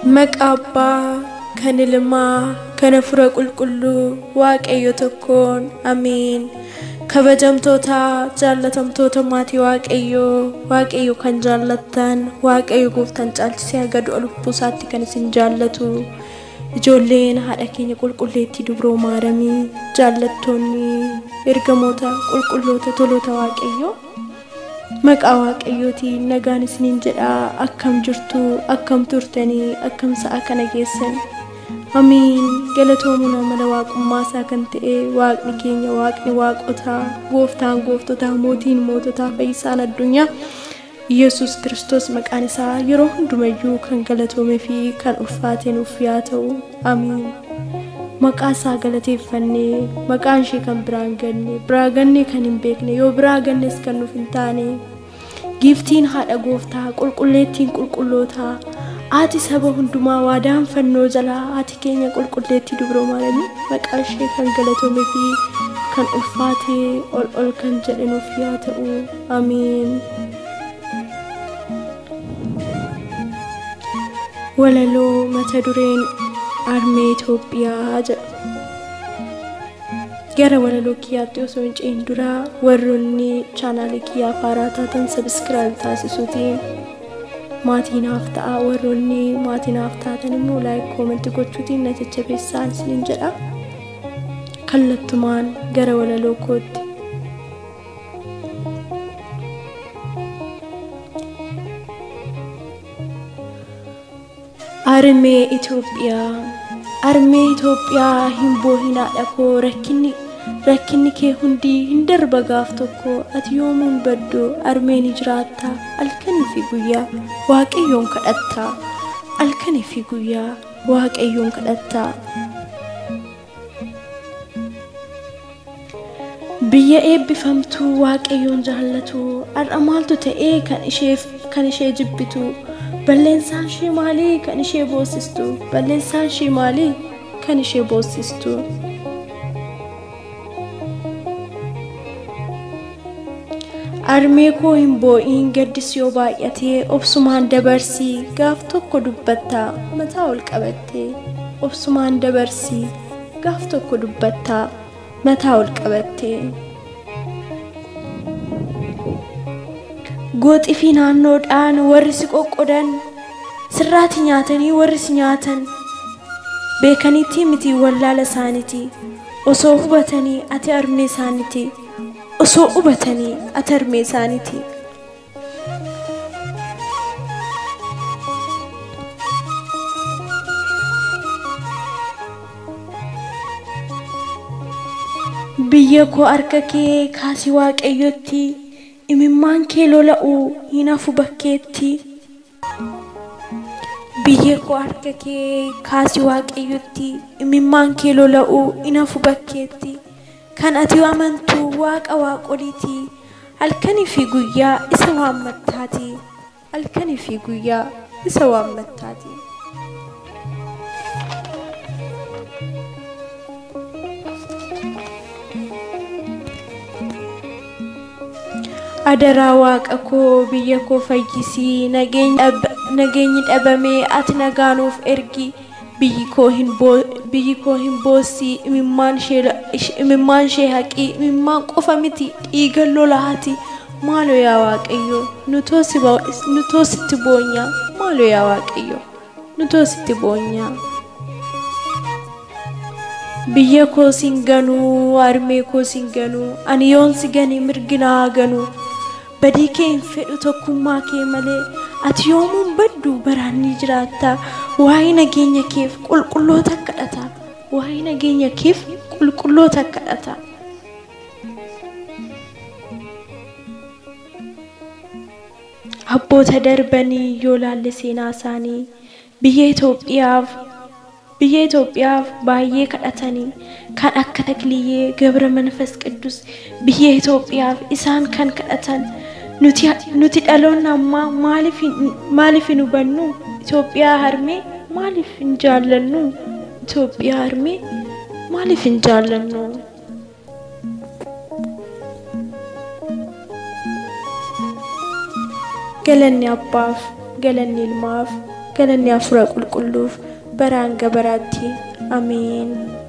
Maqaabba kan ilmaa kan afura qulqulluu waaqayyo tokkoon amiin. Kabajamtoota jaallatamtoota maatii waaqayyo kan jaallattan waaqayyo gooftaan caalchisee haga du'a lubbuu isaatti kan isin jaallatu ijoolleen haadha keenya qulqulleettii dubroo maaramii jaallattoonni ergamoota qulqulloota toloota waaqayyo maqaa waaqayyootiin nagaan isiniin jedha. Akkam jirtu akkam turtanii akkam sa'a kana geessan amiin. Galatoomuna mala waaqummaa isaa kan ta'e waaqni keenya waaqni waaqotaa gooftaan gooftotaa mootiin moototaa fayyisaan addunyaa Yesus Kristos maqaan isaa yeroo hundumayyuu kan galatoomee fi kan ulfaate nuuf yaa ta'u amiin. Maqaa isaa galateeffannee maqaan ishee kan biraan ganne kan hin beekne yoo biraa gannes kan nuuf hin taane giiftiin haadha gooftaa qulqulleettiin qulqullootaa ati saba hundumaa waadaan fannoo jalaa ati keenya qulqulleettii dubroo maaramii maqaa ishee kan galatoomee fi kan ulfaate ol kan jedhe nuuf yaa ta'u amiin. Walaloo mata dureen Armee Itoophiyaa jedha. Gara walaloo kiyyaatti osoo hin ce'in dura warroonni chaanaalii kiyyaa haaraa taatan sabiskiraayib taasisuutiin maatii naaf ta'a. Warroonni maatii naaf taatan immoo laayik koomentii gochuutiin na jajjabeessaa isiniin jedha. Kallattumaan gara walaloo kootti. Armee Itoophiyaa hin boohin haadha koo rakkinni kee hundi hin darba gaaf tokko ati yoomuun baddu armeen jiraatta halkanii fi guyyaa waaqayyoon kadhatta halkanii fi guyyaa waaqayyoon kadhatta. Biyya eebbifamtuu waaqayyoon jaallatu har'a maaltu ta'ee kan ishee jibbitu balleensaan ishee maalii kan ishee boosistu balleensaan ishee maalii kan ishee boosistu. Armee koo hin boo'iin gaddis yoo baay'atee obsumaan dabarsii gaaf tokko dubbatta mataa ol qabattee obsumaan dabarsii gaaf tokko dubbatta mataa ol qabattee. Gooxii fi naannoodhaan warri si qoqqodan sirraati nyaatanii warri si nyaatan beekaniitii miti wallaala isaaniiti osoo hubatanii ati armee isaaniiti osoo hubatanii ati armee isaaniiti. Biyya koo harka kee kaasii waaqayyotti imimmaan kee lola'uu hin hafu bakkeetti. Biyya koo harka kee kaasii waaqayyotti imimmaan kee lola'uu hin hafu bakkeetti. Kan ati amantu waaqa waaqoliiti halkanii fi guyyaa isa waammattaati halkanii fi guyyaa isa waammattaati. Adaraa waaqa koo biyya koo fayyisii nageenyi dhabamee ati nagaanuuf ergi. Biyyi koo hin boosii imimmaan ishee haqii imimmaan qofa miti dhiiga lolaati. Maaloo yaa waaqayyo nutoo sitti boonyaa maaloo yaa waaqayyo nutoo sitti boonyaa. Biyya koo sin ganuu armee koo sin ganuu ani yoon si gani mirginaa ganuu. Badii kee hin fedhu tokkummaa kee malee ati yoomuun baddu baraan ni jiraatta. Waa'ee nageenya keef qulqulloota kadhata waa'ee nageenya keef qulqulloota kadhata. Abboota darbanii yoo laalle seenaa isaanii biyya Itoophiyaaf baay'ee kadhatanii kan akka Takliyyee Gabra Manfas Qidus biyya Itoophiyaaf isaan kan kadhatan. Nuti dhaloonni ammaa maaliif hin hubannu? Itoophiyaa harmee maaliif hin jaallannu? Itoophiyaa harmee maaliif hin jaallannu? Galanni abbaaf galanni ilmaaf galanni hafuura qulqulluuf baraan gabaraatti. Ameen.